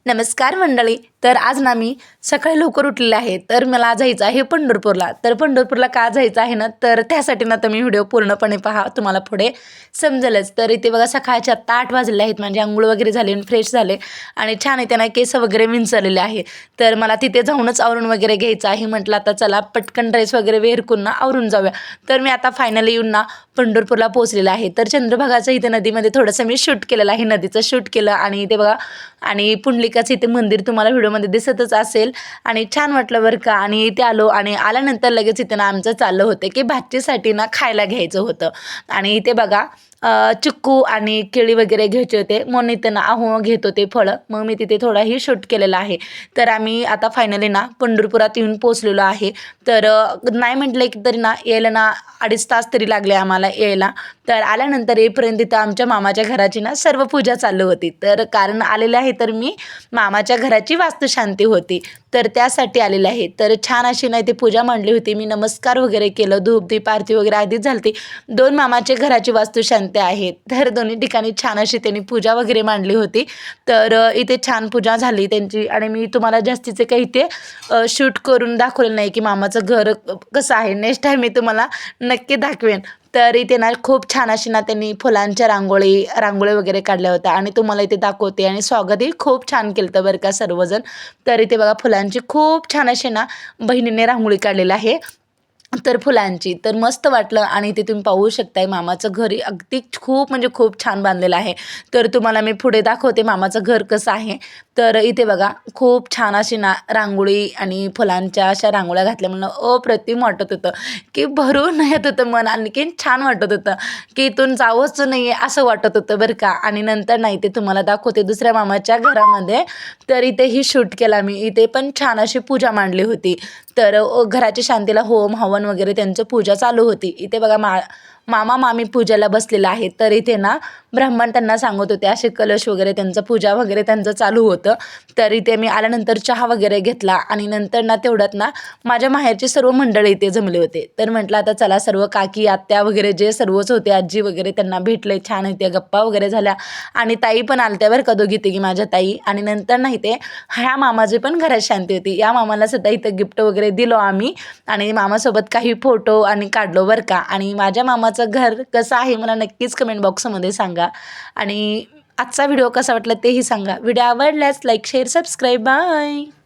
नमस्कार मंडळी. तर आज ना मी सकाळी लवकर उठलेले आहे. तर मला जायचं आहे पंढरपूरला. तर पंढरपूरला का जायचं आहे ना, तर त्यासाठी ना तुम्ही व्हिडिओ पूर्णपणे पहा, तुम्हाला पुढे समजेलच. तर इथे बघा सकाळचे आत्ता 8 वाजले आहेत. म्हणजे अंघोळ वगैरे झाले आणि फ्रेश झाले आणि छान इथे ना केस वगैरे विंचरलेले आहे. तर मला तिथे जाऊनच आवरून वगैरे घ्यायचं आहे. म्हटलं आता चला पटकन ड्रेस वगैरे वेअर ना आवरून जाऊया. तर मी आता फायनली येऊन ना पंढरपूरला पोहोचलेलं आहे. तर चंद्रभागाचं इथे नदीमध्ये थोडंसं मी शूट केलेलं आहे. नदीचं शूट केलं आणि इथे बघा आणि पुंडलिकाचं इथे मंदिर तुम्हाला व्हिडिओमध्ये दिसतच असेल आणि छान वाटलं बरं का. आणि इथे आलो आणि आल्यानंतर लगेच इथे ना आमचं चाललं होतं की भाचीसाठी ना खायला घ्यायचं होतं. आणि इथे बघा चिक्कू आणि केळी वगैरे घ्यायचे होते म्हणून इथे ना घेत होते फळं. मग मी तिथे थोडाही शूट केलेला आहे. तर आम्ही आता फायनली ना पंढरपुरात येऊन पोचलेलो आहे. तर नाही म्हटलं की तरी ना यायला ना 2.5 तास तरी लागले आम्हाला यायला. तर आल्यानंतर येईपर्यंत इथं आमच्या मामाच्या घराची ना सर्व पूजा चालू होती. तर कारण आलेले आहे तर मी मामाच्या घराची वास्तुशांती होती तर त्यासाठी आलेले आहे. तर छान अशी नाही ती पूजा मांडली होती. मी नमस्कार वगैरे केलं, धूपदीप आरती वगैरे आधीच झाली. 2 मामाचे घराची वास्तुशांती आहे तर दोन्ही ठिकाणी छान अशी त्यांनी पूजा वगैरे मांडली होती. तर इथे छान पूजा झाली त्यांची आणि मी तुम्हाला जास्तीचे काही ते शूट करून दाखवलं नाही की मामाचं घर कसं आहे. नेक्स्ट टाईम मी तुम्हाला नक्की दाखवेन. तर इथे ना खूप छान अशी ना त्यांनी फुलांच्या रांगोळी वगैरे काढल्या होत्या आणि तुम्हाला इथे दाखवते. आणि स्वागतही खूप छान केलं होतं बरं का सर्वजण. तर इथे बघा फुलांची खूप छान अशी ना बहिणीने रांगोळी काढलेली आहे. तर फुलांची तर मस्त वाटलं. आणि इथे तुम्ही पाहू शकताय मामाचं घर अगदी खूप म्हणजे खूप छान बांधलेलं आहे. तर तुम्हाला मी पुढे दाखवते मामाचं घर कसं आहे. तर इथे बघा खूप छान अशी ना रांगोळी आणि फुलांच्या अशा रांगोळ्या घातल्या म्हणून अप्रतिम वाटत होतं की भरून येत होतं मन. आणखीन छान वाटत होतं की इथून जावंच नाही आहे असं वाटत होतं बरं का. आणि नंतर नाही ते तुम्हाला दाखवते दुसऱ्या मामाच्या घरामध्ये. तर इथेही शूट केला मी. इथे पण छान अशी पूजा मांडली होती. तर घराच्या शांतीला होम हवन वगैरे त्यांचं पूजा चालू होती. इथे बघा मामा मामी पूजेला बसलेला आहे. तर इथे ना ब्राह्मण त्यांना सांगत होते असे कलश वगैरे त्यांचं पूजा वगैरे त्यांचं चालू होतं. तर इथे मी आल्यानंतर चहा वगैरे घेतला आणि नंतर ना तेवढ्यात ना माझ्या माहेरची सर्व मंडळी इथे जमले होते. तर म्हटलं आता चला सर्व काकी आत्या वगैरे जे सर्वच होते आजी वगैरे त्यांना भेटले. छान इथे गप्पा वगैरे झाल्या आणि ताई पण आलत्या बरं का दोघी तिघी माझ्या ताई. आणि नंतर नाही ते ह्या मामाची पण घरात शांती होती. या मामाला सुद्धा इथं गिफ्ट वगैरे दिलो आम्ही आणि मामासोबत काही फोटो आणि काढलो बरं का. आणि माझ्या मामाचं घर कसं आहे मला नक्कीच कमेंट बॉक्समध्ये सांगा. आणि आजचा व्हिडिओ कसा वाटला तेही सांगा. व्हिडिओ आवडल्यास लाईक शेअर सबस्क्राईब बाय.